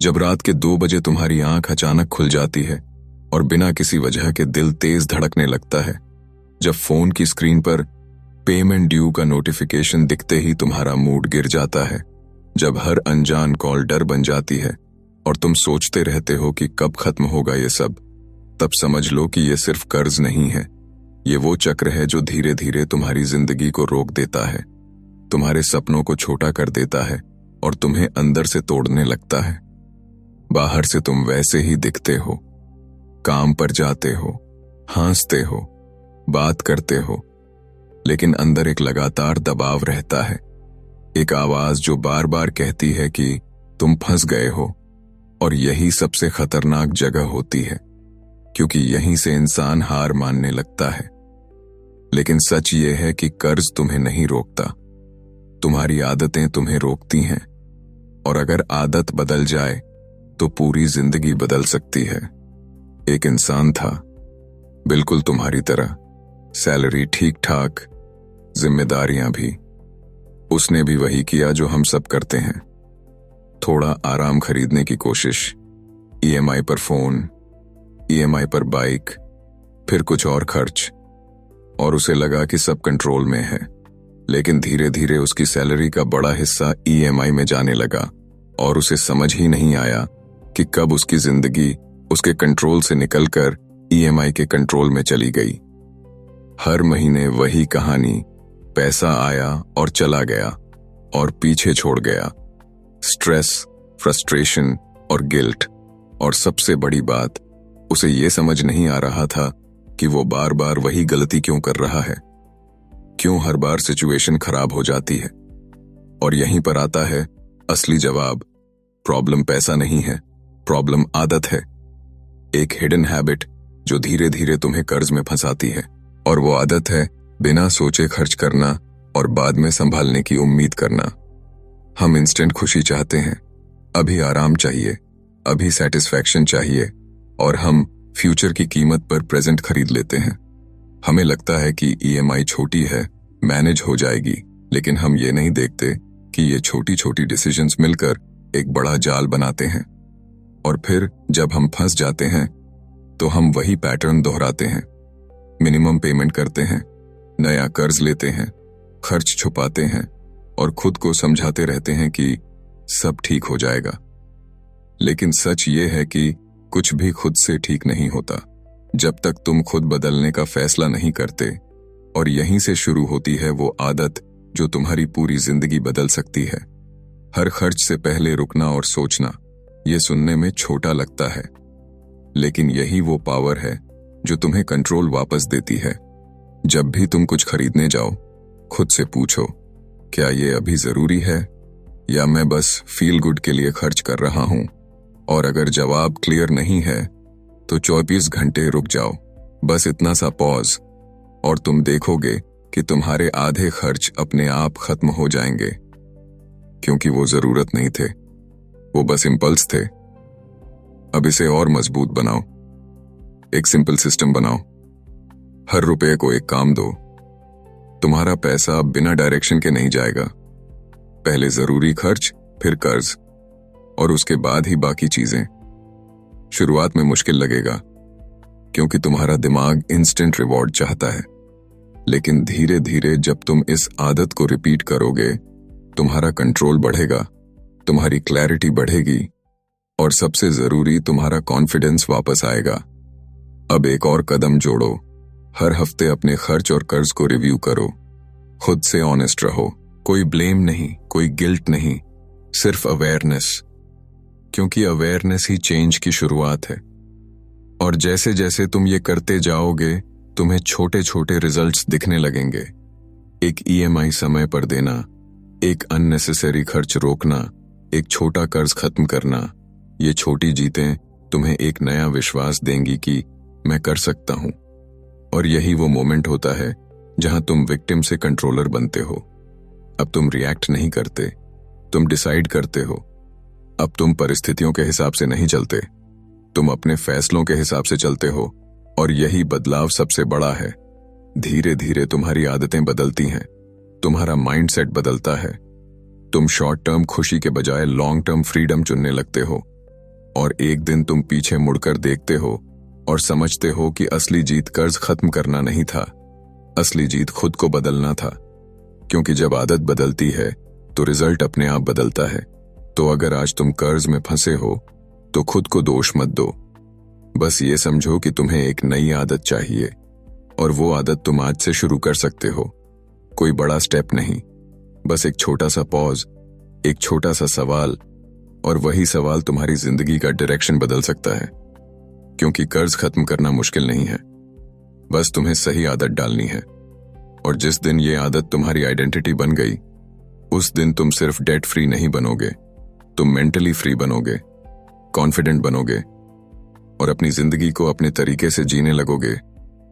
जब रात के 2 बजे तुम्हारी आंख अचानक खुल जाती है और बिना किसी वजह के दिल तेज धड़कने लगता है, जब फोन की स्क्रीन पर पेमेंट ड्यू का नोटिफिकेशन दिखते ही तुम्हारा मूड गिर जाता है, जब हर अनजान कॉल डर बन जाती है और तुम सोचते रहते हो कि कब खत्म होगा ये सब, तब समझ लो कि ये सिर्फ कर्ज नहीं है, ये वो चक्र है जो धीरे धीरे तुम्हारी जिंदगी को रोक देता है, तुम्हारे सपनों को छोटा कर देता है और तुम्हें अंदर से तोड़ने लगता है। बाहर से तुम वैसे ही दिखते हो, काम पर जाते हो, हंसते हो, बात करते हो, लेकिन अंदर एक लगातार दबाव रहता है, एक आवाज जो बार बार कहती है कि तुम फंस गए हो। और यही सबसे खतरनाक जगह होती है, क्योंकि यहीं से इंसान हार मानने लगता है। लेकिन सच ये है कि कर्ज तुम्हें नहीं रोकता, तुम्हारी आदतें तुम्हें रोकती हैं, और अगर आदत बदल जाए तो पूरी जिंदगी बदल सकती है। एक इंसान था, बिल्कुल तुम्हारी तरह, सैलरी ठीक ठाक, जिम्मेदारियां भी। उसने भी वही किया जो हम सब करते हैं, थोड़ा आराम खरीदने की कोशिश, ईएमआई पर फोन, ईएमआई पर बाइक, फिर कुछ और खर्च, और उसे लगा कि सब कंट्रोल में है। लेकिन धीरे धीरे उसकी सैलरी का बड़ा हिस्सा ईएमआई में जाने लगा और उसे समझ ही नहीं आया कि कब उसकी जिंदगी उसके कंट्रोल से निकलकर ईएमआई के कंट्रोल में चली गई। हर महीने वही कहानी, पैसा आया और चला गया और पीछे छोड़ गया स्ट्रेस, फ्रस्ट्रेशन और गिल्ट। और सबसे बड़ी बात, उसे ये समझ नहीं आ रहा था कि वो बार बार वही गलती क्यों कर रहा है, क्यों हर बार सिचुएशन खराब हो जाती है। और यहीं पर आता है असली जवाब, प्रॉब्लम पैसा नहीं है, प्रॉब्लम आदत है, एक हिडन हैबिट जो धीरे धीरे तुम्हें कर्ज में फंसाती है। और वो आदत है बिना सोचे खर्च करना और बाद में संभालने की उम्मीद करना। हम इंस्टेंट खुशी चाहते हैं, अभी आराम चाहिए, अभी सेटिस्फैक्शन चाहिए, और हम फ्यूचर की कीमत पर प्रेजेंट खरीद लेते हैं। हमें लगता है कि ईएमआई छोटी है, मैनेज हो जाएगी, लेकिन हम ये नहीं देखते कि ये छोटी छोटी डिसीजंस मिलकर एक बड़ा जाल बनाते हैं। और फिर जब हम फंस जाते हैं तो हम वही पैटर्न दोहराते हैं, मिनिमम पेमेंट करते हैं, नया कर्ज लेते हैं, खर्च छुपाते हैं और खुद को समझाते रहते हैं कि सब ठीक हो जाएगा। लेकिन सच ये है कि कुछ भी खुद से ठीक नहीं होता जब तक तुम खुद बदलने का फैसला नहीं करते। और यहीं से शुरू होती है वो आदत जो तुम्हारी पूरी जिंदगी बदल सकती है। हर खर्च से पहले रुकना और सोचना। ये सुनने में छोटा लगता है, लेकिन यही वो पावर है जो तुम्हें कंट्रोल वापस देती है। जब भी तुम कुछ खरीदने जाओ, खुद से पूछो, क्या ये अभी जरूरी है या मैं बस फील गुड के लिए खर्च कर रहा हूं? और अगर जवाब क्लियर नहीं है तो 24 घंटे रुक जाओ, बस इतना सा पॉज, और तुम देखोगे कि तुम्हारे आधे खर्च अपने आप खत्म हो जाएंगे, क्योंकि वो जरूरत नहीं थे, वो बस इंपल्स थे। अब इसे और मजबूत बनाओ, एक सिंपल सिस्टम बनाओ। हर रुपए को एक काम दो। तुम्हारा पैसा अब बिना डायरेक्शन के नहीं जाएगा। पहले जरूरी खर्च, फिर कर्ज, और उसके बाद ही बाकी चीजें। शुरुआत में मुश्किल लगेगा, क्योंकि तुम्हारा दिमाग इंस्टेंट रिवॉर्ड चाहता है, लेकिन धीरे धीरे जब तुम इस आदत को रिपीट करोगे, तुम्हारा कंट्रोल बढ़ेगा, तुम्हारी क्लैरिटी बढ़ेगी, और सबसे जरूरी तुम्हारा कॉन्फिडेंस वापस आएगा। अब एक और कदम जोड़ो, हर हफ्ते अपने खर्च और कर्ज को रिव्यू करो, खुद से ऑनेस्ट रहो, कोई ब्लेम नहीं, कोई गिल्ट नहीं, सिर्फ अवेयरनेस, क्योंकि अवेयरनेस ही चेंज की शुरुआत है। और जैसे जैसे तुम ये करते जाओगे, तुम्हें छोटे छोटे रिजल्ट्स दिखने लगेंगे। एक ईएमआई समय पर देना, एक अननेसेसरी खर्च रोकना, एक छोटा कर्ज खत्म करना, ये छोटी जीतें तुम्हें एक नया विश्वास देंगी कि मैं कर सकता हूं। और यही वो मोमेंट होता है जहां तुम विक्टिम से कंट्रोलर बनते हो। अब तुम रिएक्ट नहीं करते, तुम डिसाइड करते हो। अब तुम परिस्थितियों के हिसाब से नहीं चलते, तुम अपने फैसलों के हिसाब से चलते हो। और यही बदलाव सबसे बड़ा है। धीरे धीरे तुम्हारी आदतें बदलती हैं, तुम्हारा माइंडसेट बदलता है, तुम शॉर्ट टर्म खुशी के बजाय लॉन्ग टर्म फ्रीडम चुनने लगते हो। और एक दिन तुम पीछे मुड़कर देखते हो और समझते हो कि असली जीत कर्ज खत्म करना नहीं था, असली जीत खुद को बदलना था। क्योंकि जब आदत बदलती है तो रिजल्ट अपने आप बदलता है। तो अगर आज तुम कर्ज में फंसे हो तो खुद को दोष मत दो। बस ये समझो कि तुम्हें एक नई आदत चाहिए और वो आदत तुम आज से शुरू कर सकते हो। कोई बड़ा स्टेप नहीं, बस एक छोटा सा पॉज, एक छोटा सा सवाल, और वही सवाल तुम्हारी जिंदगी का डायरेक्शन बदल सकता है। क्योंकि कर्ज खत्म करना मुश्किल नहीं है, बस तुम्हें सही आदत डालनी है। और जिस दिन ये आदत तुम्हारी आइडेंटिटी बन गई, उस दिन तुम सिर्फ डेट फ्री नहीं बनोगे, तुम मेंटली फ्री बनोगे, कॉन्फिडेंट बनोगे और अपनी जिंदगी को अपने तरीके से जीने लगोगे।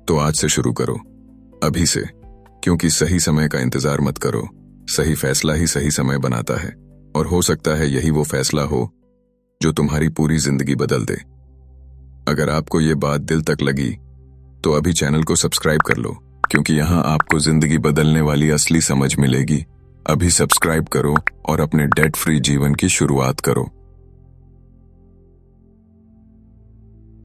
तो आज से शुरू करो, अभी से। क्योंकि सही समय का इंतजार मत करो, सही फैसला ही सही समय बनाता है। और हो सकता है यही वो फैसला हो जो तुम्हारी पूरी जिंदगी बदल दे। अगर आपको ये बात दिल तक लगी तो अभी चैनल को सब्सक्राइब कर लो, क्योंकि यहाँ आपको जिंदगी बदलने वाली असली समझ मिलेगी। अभी सब्सक्राइब करो और अपने डेट फ्री जीवन की शुरुआत करो।